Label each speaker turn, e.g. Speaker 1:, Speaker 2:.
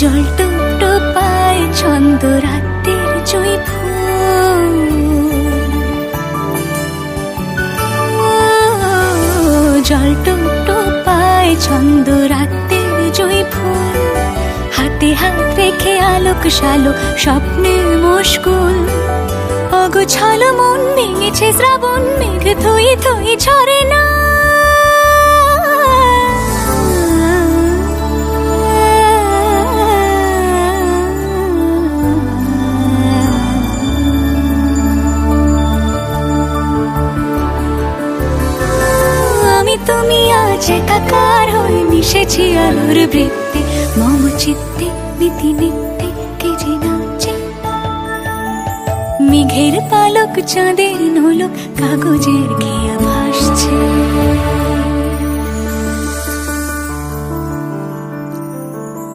Speaker 1: জল টোপায় ছন্দ রাতের জুঁই ফুল, জল টোপায় ছন্দ রাতের জুঁই ফুল, হাতে হাত রেখে আলোক শালো স্বপ্নে মশগুল। অগোছালো মন ভেঙেছে শ্রাবণ মেঘ থই থই ঝরে না। আমি তুমি আজ একাকার হয়ে মিশেছি আলোর বৃত্তে, মম চিত্তে নীতি নিত্যে কে যে নাচে। মেঘের পালক চাঁদের নোলক কাগজের খেয়া ভাসছে।